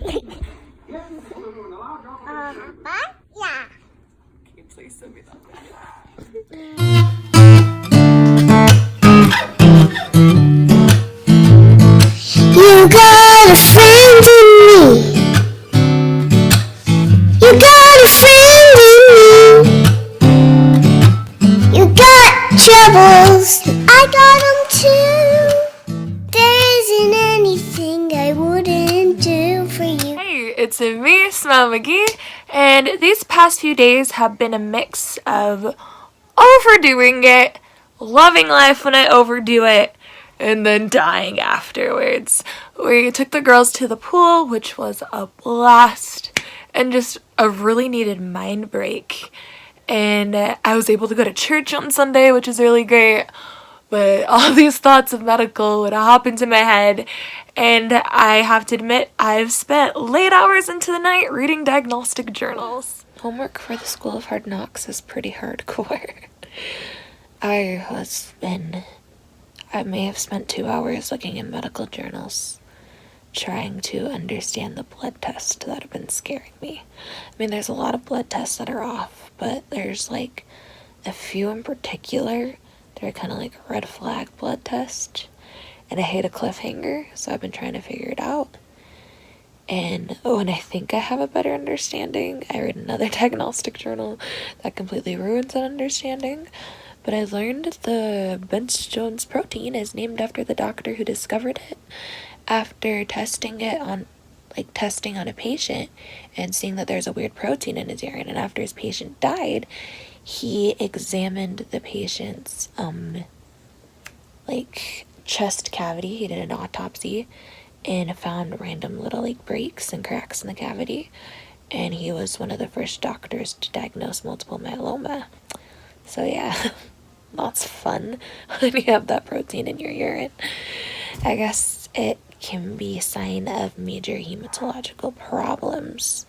Yeah. Can you please send me that video? You got a friend in me. You got a friend in me. You got troubles, I got them too. There isn't anything I wouldn't do for you. Hey, it's me, Smile McGee, and these past few days have been a mix of overdoing it, loving life when I overdo it, and then dying afterwards. We took the girls to the pool, which was a blast, and just a really needed mind break. And I was able to go to church on Sunday, which is really great. But all these thoughts of medical would hop into my head, and I have to admit, I've spent late hours into the night reading diagnostic journals. Homework for the School of Hard Knocks is pretty hardcore. I may have spent 2 hours looking in medical journals, trying to understand the blood tests that have been scaring me. I mean, there's a lot of blood tests that are off, but there's like a few in particular. They're kind of like a red flag blood test, and I hate a cliffhanger, so I've been trying to figure it out. And when I think I have a better understanding, I read another diagnostic journal that completely ruins that understanding. But I learned the Benz-Jones protein is named after the doctor who discovered it after testing on a patient and seeing that there's a weird protein in his urine. And after his patient died, he examined the patient's chest cavity. He did an autopsy and found random little breaks and cracks in the cavity. And he was one of the first doctors to diagnose multiple myeloma. So yeah, lots of fun when you have that protein in your urine. I guess it can be a sign of major hematological problems,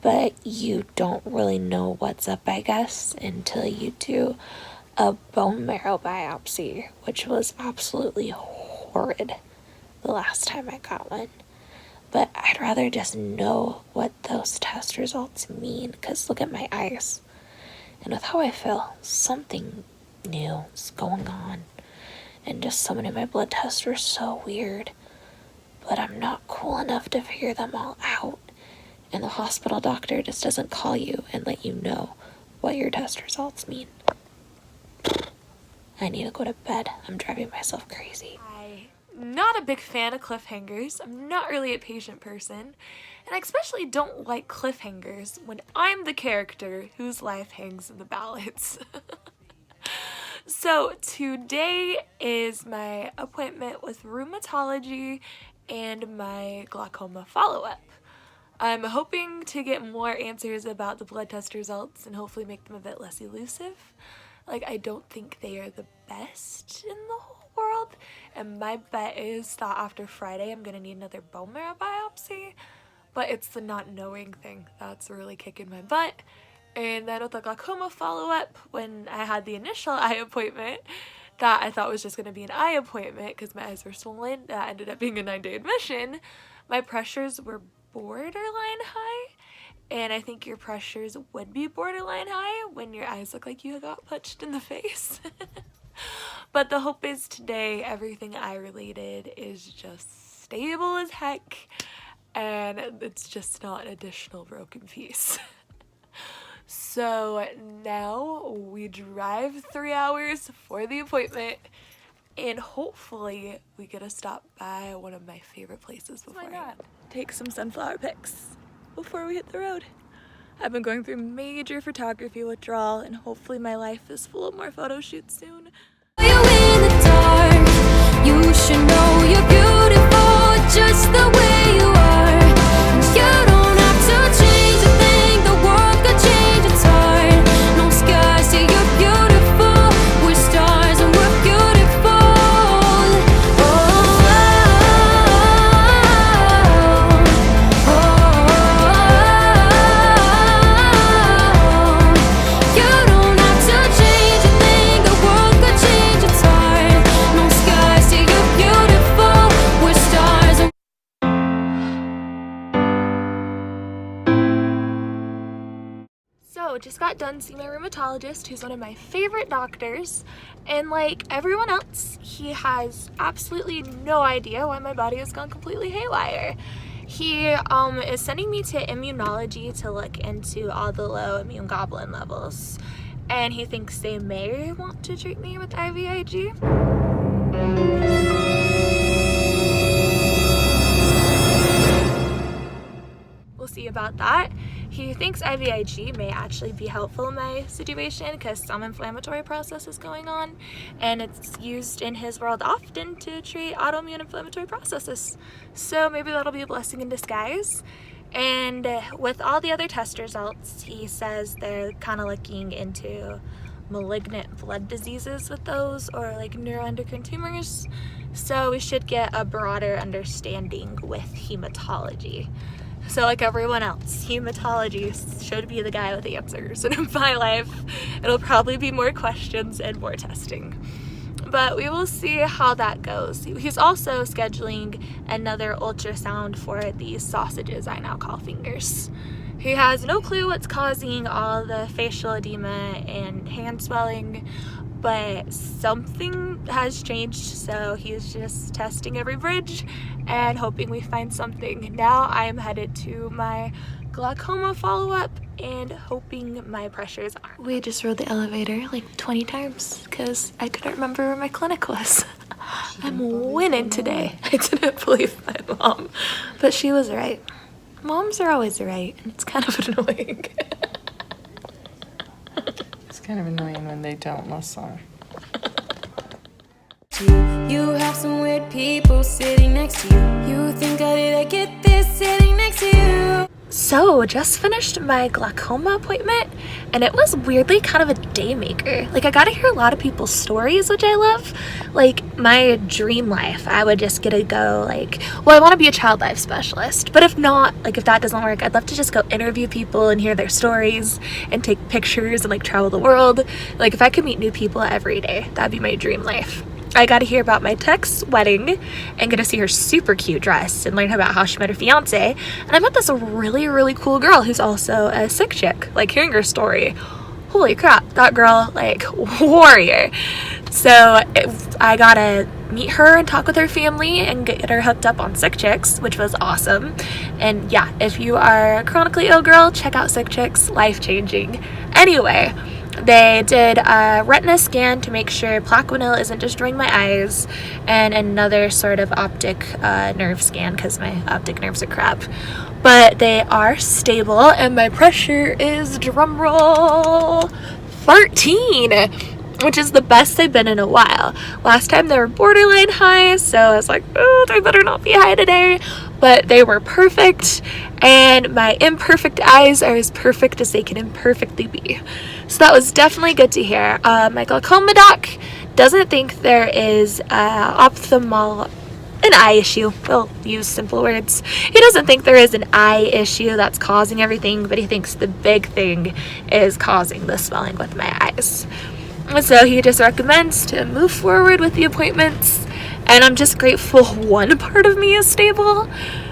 but you don't really know what's up, I guess, until you do a bone marrow biopsy, which was absolutely horrid the last time I got one. But I'd rather just know what those test results mean, because look at my eyes. And with how I feel, something new is going on. And just so many of my blood tests were so weird. But I'm not cool enough to figure them all out. And the hospital doctor just doesn't call you and let you know what your test results mean. I need to go to bed. I'm driving myself crazy. I'm not a big fan of cliffhangers. I'm not really a patient person. And I especially don't like cliffhangers when I'm the character whose life hangs in the balance. So today is my appointment with Rheumatology and my glaucoma follow-up. I'm hoping to get more answers about the blood test results and hopefully make them a bit less elusive. I don't think they are the best in the whole world, and my bet is that after Friday I'm gonna need another bone marrow biopsy, but it's the not knowing thing that's really kicking my butt. And then with the glaucoma follow-up, when I had the initial eye appointment, that I thought was just going to be an eye appointment because my eyes were swollen, that ended up being a 9-day admission. My pressures were borderline high, and I think your pressures would be borderline high when your eyes look like you got punched in the face. But the hope is today everything eye related is just stable as heck, and it's just not an additional broken piece. So now we drive 3 hours for the appointment, and hopefully we get to stop by one of my favorite places beforehand. Take some sunflower pics before we hit the road. I've been going through major photography withdrawal, and hopefully my life is full of more photo shoots soon. You in the dark, you should know you're beautiful just the way you are. You don't have to change a thing, the world could change its heart. No skies, say you're beautiful, we're stars and we're beautiful. Oh, oh, oh. You don't have to change a thing, the world could change its heart. No skies, say you're beautiful, So just got done seeing my rheumatologist, who's one of my favorite doctors, and like everyone else, he has absolutely no idea why my body has gone completely haywire. He is sending me to immunology to look into all the low immune globulin levels, and he thinks they may want to treat me with IVIG. We'll see about that. He thinks IVIG may actually be helpful in my situation because some inflammatory process is going on, and it's used in his world often to treat autoimmune inflammatory processes. So maybe that'll be a blessing in disguise. And with all the other test results, he says they're kind of looking into malignant blood diseases with those, or like neuroendocrine tumors. So we should get a broader understanding with hematology. So like everyone else, hematology should be the guy with the answers. And in my life, it'll probably be more questions and more testing. But we will see how that goes. He's also scheduling another ultrasound for these sausages I now call fingers. He has no clue what's causing all the facial edema and hand swelling, but something has changed, so he's just testing every bridge and hoping we find something. Now I'm headed to my glaucoma follow-up and hoping my pressures are. We just rode the elevator like 20 times because I couldn't remember where my clinic was. I'm winning today. I didn't believe my mom, but she was right. Moms are always right, and it's kind of annoying. It's kind of annoying when they don't listen. You have some weird people sitting next to you. You think how did I get this sitting next to you? So, just finished my glaucoma appointment, and it was weirdly kind of a day maker. Like, I got to hear a lot of people's stories, which I love. Like, my dream life, I would just get to go, like, well, I want to be a child life specialist, but if not, like, if that doesn't work, I'd love to just go interview people and hear their stories and take pictures and, like, travel the world. Like, if I could meet new people every day, that'd be my dream life. I got to hear about my tech's wedding and get to see her super cute dress and learn about how she met her fiance. And I met this really, really cool girl who's also a sick chick. Like, hearing her story, holy crap, that girl, like, warrior. So I got to meet her and talk with her family and get her hooked up on Sick Chicks, which was awesome. And yeah, if you are a chronically ill girl, check out Sick Chicks, life-changing. Anyway, they did a retina scan to make sure plaquenil isn't destroying my eyes, and another sort of optic nerve scan because my optic nerves are crap. But they are stable, and my pressure is, drumroll, 13, which is the best they've been in a while. Last time they were borderline high, so I was like, oh, they better not be high today. But they were perfect, and my imperfect eyes are as perfect as they can imperfectly be. So that was definitely good to hear. My glaucoma doc doesn't think there is an eye issue. We'll use simple words. He doesn't think there is an eye issue that's causing everything, but he thinks the big thing is causing the swelling with my eyes. So he just recommends to move forward with the appointments, and I'm just grateful one part of me is stable.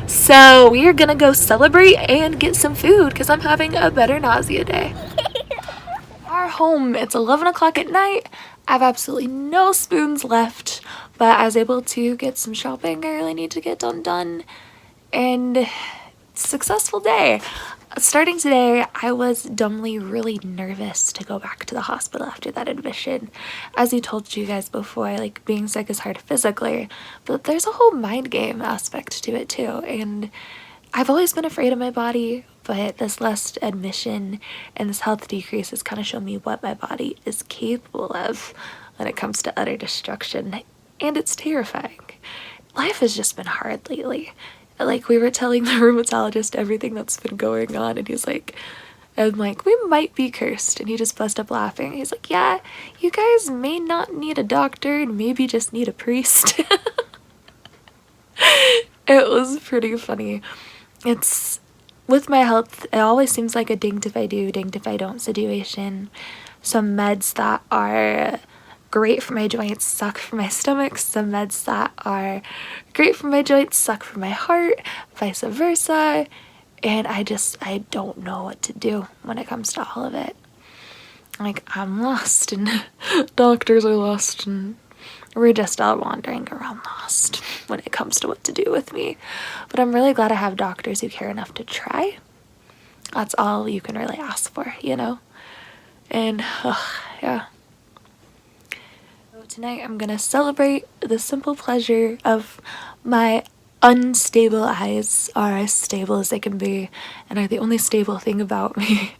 So we are gonna go celebrate and get some food because I'm having a better nausea day. Our home, it's 11 o'clock at night. I have absolutely no spoons left, but I was able to get some shopping I really need to get done, and successful day. Starting today, I was dumbly really nervous to go back to the hospital after that admission. As I told you guys before, like, being sick is hard physically, but there's a whole mind game aspect to it too, and I've always been afraid of my body, but this last admission and this health decrease has kind of shown me what my body is capable of when it comes to utter destruction, and it's terrifying. Life has just been hard lately. Like, we were telling the rheumatologist everything that's been going on, and he's like, I'm like, we might be cursed, and he just bust up laughing. He's like, yeah, you guys may not need a doctor and maybe just need a priest. It was pretty funny. It's, with my health, it always seems like a dinged if I do, dinged if I don't situation. Some meds that are great for my joints suck for my stomach. Some meds that are great for my joints suck for my heart, vice versa. And I don't know what to do when it comes to all of it. Like, I'm lost, and doctors are lost, and we're just all wandering around lost when it comes to what to do with me. But I'm really glad I have doctors who care enough to try. That's all you can really ask for, you know? And, yeah. So tonight I'm gonna celebrate the simple pleasure of my unstable eyes are as stable as they can be and are the only stable thing about me.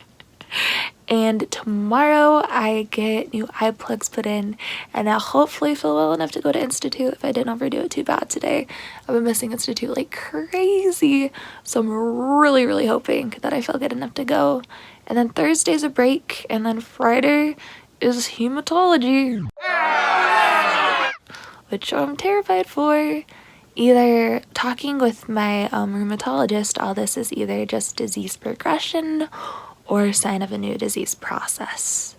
And tomorrow I get new eye plugs put in, and I'll hopefully feel well enough to go to Institute if I didn't overdo it too bad today. I've been missing Institute like crazy, so I'm really, really hoping that I feel good enough to go. And then Thursday's a break, and then Friday is Rheumatology, which I'm terrified for. Either talking with my rheumatologist, all this is either just disease progression or a sign of a new disease process.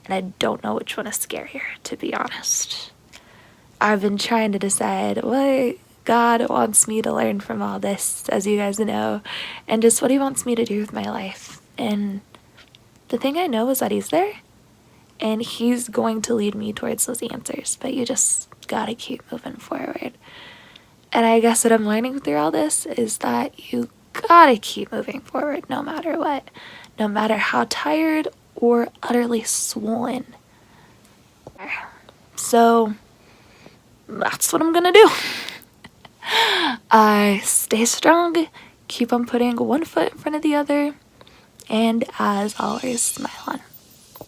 And I don't know which one is scarier, to be honest. I've been trying to decide what God wants me to learn from all this, as you guys know, and just what he wants me to do with my life. And the thing I know is that he's there, and he's going to lead me towards those answers, but you just gotta keep moving forward. And I guess what I'm learning through all this is that you gotta keep moving forward no matter what, no matter how tired or utterly swollen. So that's what I'm gonna do. Stay strong, keep on putting one foot in front of the other, and as always, smile on.